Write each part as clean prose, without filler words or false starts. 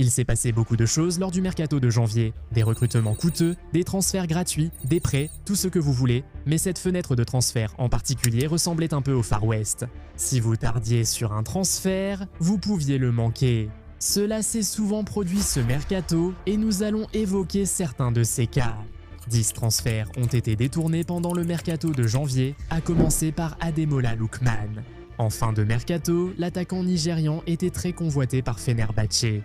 Il s'est passé beaucoup de choses lors du mercato de janvier. Des recrutements coûteux, des transferts gratuits, des prêts, tout ce que vous voulez. Mais cette fenêtre de transfert en particulier ressemblait un peu au Far West. Si vous tardiez sur un transfert, vous pouviez le manquer. Cela s'est souvent produit ce mercato et nous allons évoquer certains de ces cas. 10 transferts ont été détournés pendant le mercato de janvier, à commencer par Ademola Lookman. En fin de mercato, l'attaquant nigérian était très convoité par Fenerbahçe.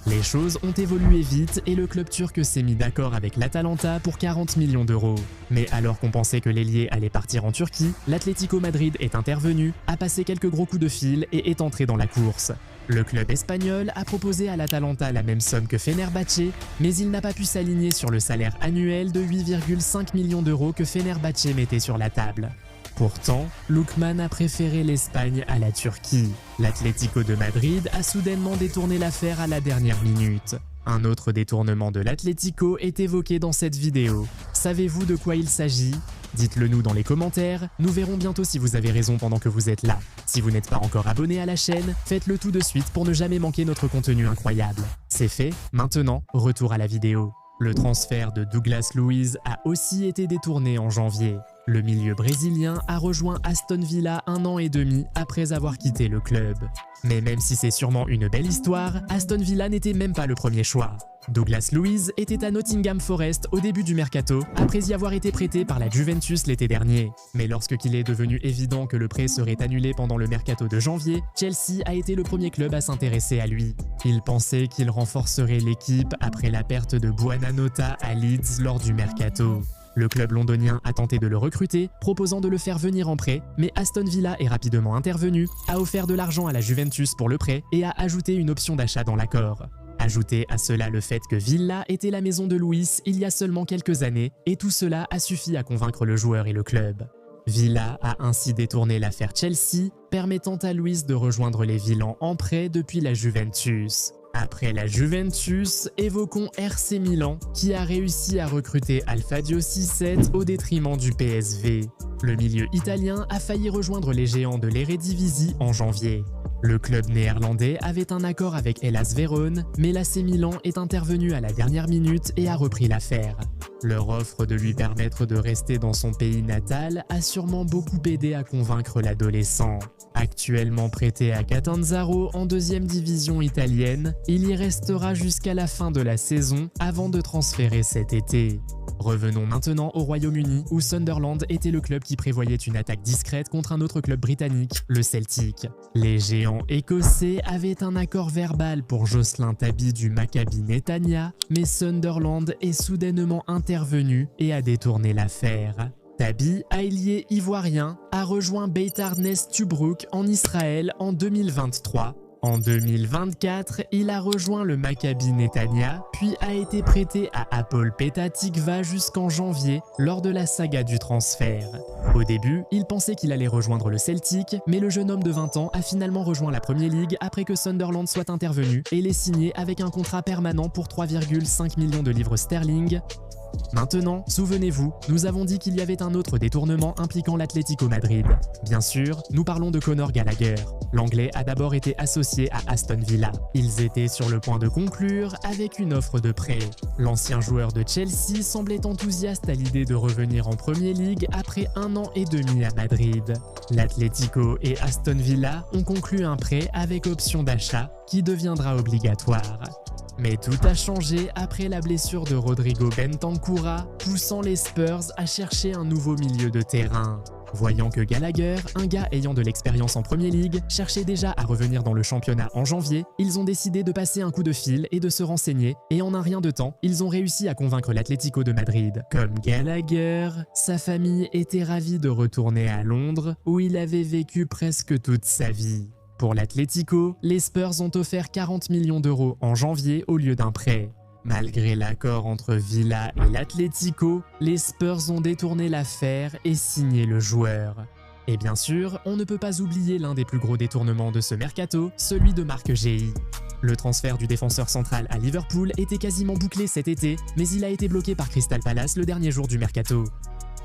Les choses ont évolué vite et le club turc s'est mis d'accord avec l'Atalanta pour 40 millions d'euros. Mais alors qu'on pensait que l'ailier allait partir en Turquie, l'Atlético Madrid est intervenu, a passé quelques gros coups de fil et est entré dans la course. Le club espagnol a proposé à l'Atalanta la même somme que Fenerbahçe, mais il n'a pas pu s'aligner sur le salaire annuel de 8,5 millions d'euros que Fenerbahçe mettait sur la table. Pourtant, Lookman a préféré l'Espagne à la Turquie. L'Atlético de Madrid a soudainement détourné l'affaire à la dernière minute. Un autre détournement de l'Atlético est évoqué dans cette vidéo. Savez-vous de quoi il s'agit? Dites-le nous dans les commentaires, nous verrons bientôt si vous avez raison pendant que vous êtes là. Si vous n'êtes pas encore abonné à la chaîne, faites-le tout de suite pour ne jamais manquer notre contenu incroyable. C'est fait, maintenant, retour à la vidéo. Le transfert de Douglas Luiz a aussi été détourné en janvier. Le milieu brésilien a rejoint Aston Villa 1 an et demi après avoir quitté le club. Mais même si c'est sûrement une belle histoire, Aston Villa n'était même pas le premier choix. Douglas Luiz était à Nottingham Forest au début du mercato, après y avoir été prêté par la Juventus l'été dernier. Mais lorsqu'il est devenu évident que le prêt serait annulé pendant le mercato de janvier, Chelsea a été le premier club à s'intéresser à lui. Il pensait qu'il renforcerait l'équipe après la perte de Buonanotte à Leeds lors du mercato. Le club londonien a tenté de le recruter, proposant de le faire venir en prêt, mais Aston Villa est rapidement intervenu, a offert de l'argent à la Juventus pour le prêt et a ajouté une option d'achat dans l'accord. Ajoutez à cela le fait que Villa était la maison de Luiz il y a seulement quelques années, et tout cela a suffi à convaincre le joueur et le club. Villa a ainsi détourné l'affaire Chelsea, permettant à Luiz de rejoindre les Villans en prêt depuis la Juventus. Après la Juventus, évoquons RC Milan, qui a réussi à recruter Alfadio Cissé au détriment du PSV. Le milieu italien a failli rejoindre les géants de l'Eredivisie en janvier. Le club néerlandais avait un accord avec Hellas Vérone, mais l'AC Milan est intervenu à la dernière minute et a repris l'affaire. Leur offre de lui permettre de rester dans son pays natal a sûrement beaucoup aidé à convaincre l'adolescent. Actuellement prêté à Catanzaro en 2e division italienne, il y restera jusqu'à la fin de la saison avant de transférer cet été. Revenons maintenant au Royaume-Uni où Sunderland était le club qui prévoyait une attaque discrète contre un autre club britannique, le Celtic. Les géants écossais avaient un accord verbal pour Jocelyn Tabi du Maccabi Netanya, mais Sunderland est soudainement intervenu et a détourné l'affaire. Tabi, ailier ivoirien, a rejoint Beitar Nes Tobruk en Israël en 2023. En 2024, il a rejoint le Maccabi Netanya, puis a été prêté à Hapoel Petah Tikva jusqu'en janvier lors de la saga du transfert. Au début, il pensait qu'il allait rejoindre le Celtic, mais le jeune homme de 20 ans a finalement rejoint la Premier League après que Sunderland soit intervenu et l'ait signé avec un contrat permanent pour 3,5 millions de livres sterling. Maintenant, souvenez-vous, nous avons dit qu'il y avait un autre détournement impliquant l'Atlético Madrid. Bien sûr, nous parlons de Conor Gallagher. L'Anglais a d'abord été associé à Aston Villa. Ils étaient sur le point de conclure avec une offre de prêt. L'ancien joueur de Chelsea semblait enthousiaste à l'idée de revenir en Premier League après 1 an et demi à Madrid. L'Atlético et Aston Villa ont conclu un prêt avec option d'achat qui deviendra obligatoire. Mais tout a changé après la blessure de Rodrigo Bentancur, poussant les Spurs à chercher un nouveau milieu de terrain. Voyant que Gallagher, un gars ayant de l'expérience en Premier League, cherchait déjà à revenir dans le championnat en janvier, ils ont décidé de passer un coup de fil et de se renseigner, et en un rien de temps, ils ont réussi à convaincre l'Atlético de Madrid. Comme Gallagher, sa famille était ravie de retourner à Londres, où il avait vécu presque toute sa vie. Pour l'Atlético, les Spurs ont offert 40 millions d'euros en janvier au lieu d'un prêt. Malgré l'accord entre Villa et l'Atlético, les Spurs ont détourné l'affaire et signé le joueur. Et bien sûr, on ne peut pas oublier l'un des plus gros détournements de ce mercato, celui de Marc Guéhi. Le transfert du défenseur central à Liverpool était quasiment bouclé cet été, mais il a été bloqué par Crystal Palace le dernier jour du mercato.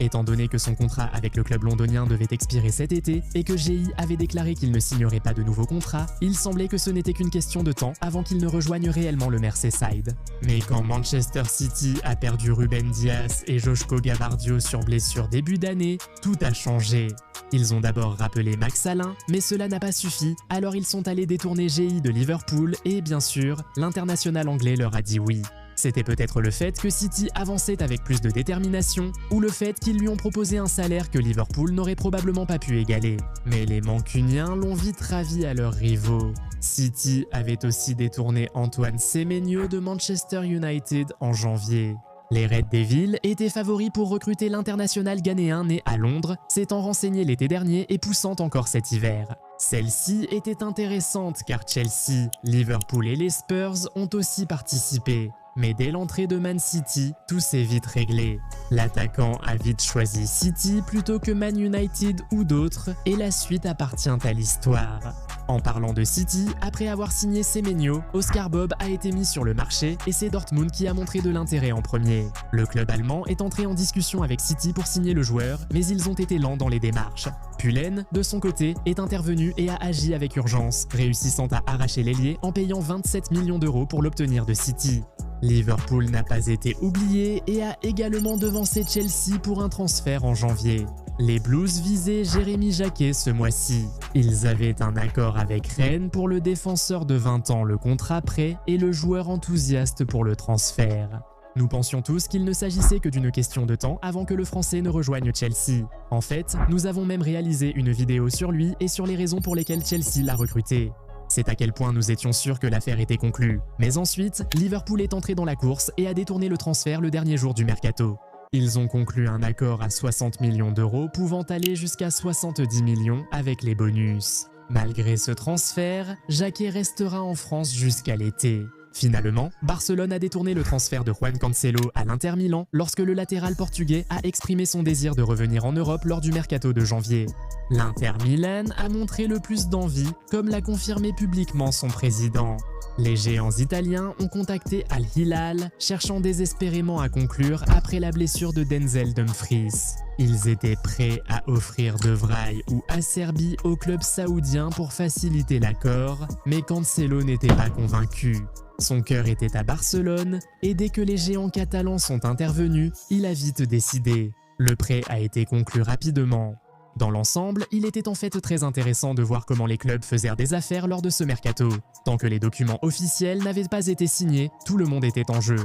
Étant donné que son contrat avec le club londonien devait expirer cet été et que GI avait déclaré qu'il ne signerait pas de nouveau contrat, il semblait que ce n'était qu'une question de temps avant qu'il ne rejoigne réellement le Merseyside. Mais quand Manchester City a perdu Ruben Dias et Joško Gvardiol sur blessure début d'année, tout a changé. Ils ont d'abord rappelé Max Alain, mais cela n'a pas suffi, alors ils sont allés détourner GI de Liverpool et bien sûr, l'international anglais leur a dit oui. C'était peut-être le fait que City avançait avec plus de détermination, ou le fait qu'ils lui ont proposé un salaire que Liverpool n'aurait probablement pas pu égaler. Mais les Mancuniens l'ont vite ravi à leurs rivaux. City avait aussi détourné Antoine Semenyo de Manchester United en janvier. Les Red Devils étaient favoris pour recruter l'international ghanéen né à Londres, s'étant renseigné l'été dernier et poussant encore cet hiver. Celle-ci était intéressante car Chelsea, Liverpool et les Spurs ont aussi participé. Mais dès l'entrée de Man City, tout s'est vite réglé. L'attaquant a vite choisi City plutôt que Man United ou d'autres, et la suite appartient à l'histoire. En parlant de City, après avoir signé Semenyo, Oscar Bob a été mis sur le marché et c'est Dortmund qui a montré de l'intérêt en premier. Le club allemand est entré en discussion avec City pour signer le joueur, mais ils ont été lents dans les démarches. Pullen, de son côté, est intervenu et a agi avec urgence, réussissant à arracher l'ailier en payant 27 millions d'euros pour l'obtenir de City. Liverpool n'a pas été oublié et a également devancé Chelsea pour un transfert en janvier. Les Blues visaient Jérémy Jacquet ce mois-ci. Ils avaient un accord avec Rennes pour le défenseur de 20 ans le contrat prêt et le joueur enthousiaste pour le transfert. Nous pensions tous qu'il ne s'agissait que d'une question de temps avant que le Français ne rejoigne Chelsea. En fait, nous avons même réalisé une vidéo sur lui et sur les raisons pour lesquelles Chelsea l'a recruté. C'est à quel point nous étions sûrs que l'affaire était conclue. Mais ensuite, Liverpool est entré dans la course et a détourné le transfert le dernier jour du mercato. Ils ont conclu un accord à 60 millions d'euros pouvant aller jusqu'à 70 millions avec les bonus. Malgré ce transfert, Jacquet restera en France jusqu'à l'été. Finalement, Barcelone a détourné le transfert de Juan Cancelo à l'Inter Milan lorsque le latéral portugais a exprimé son désir de revenir en Europe lors du mercato de janvier. L'Inter Milan a montré le plus d'envie, comme l'a confirmé publiquement son président. Les géants italiens ont contacté Al Hilal, cherchant désespérément à conclure après la blessure de Denzel Dumfries. Ils étaient prêts à offrir De Vrij ou Acerbi au club saoudien pour faciliter l'accord, mais Cancelo n'était pas convaincu. Son cœur était à Barcelone, et dès que les géants catalans sont intervenus, il a vite décidé. Le prêt a été conclu rapidement. Dans l'ensemble, il était en fait très intéressant de voir comment les clubs faisaient des affaires lors de ce mercato. Tant que les documents officiels n'avaient pas été signés, tout le monde était en jeu.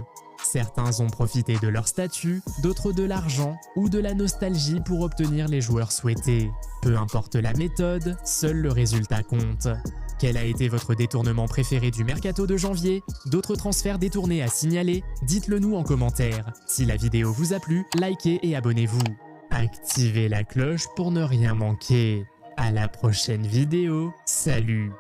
Certains ont profité de leur statut, d'autres de l'argent ou de la nostalgie pour obtenir les joueurs souhaités. Peu importe la méthode, seul le résultat compte. Quel a été votre détournement préféré du mercato de janvier? D'autres transferts détournés à signaler? Dites-le nous en commentaire. Si la vidéo vous a plu, likez et abonnez-vous. Activez la cloche pour ne rien manquer. À la prochaine vidéo, salut!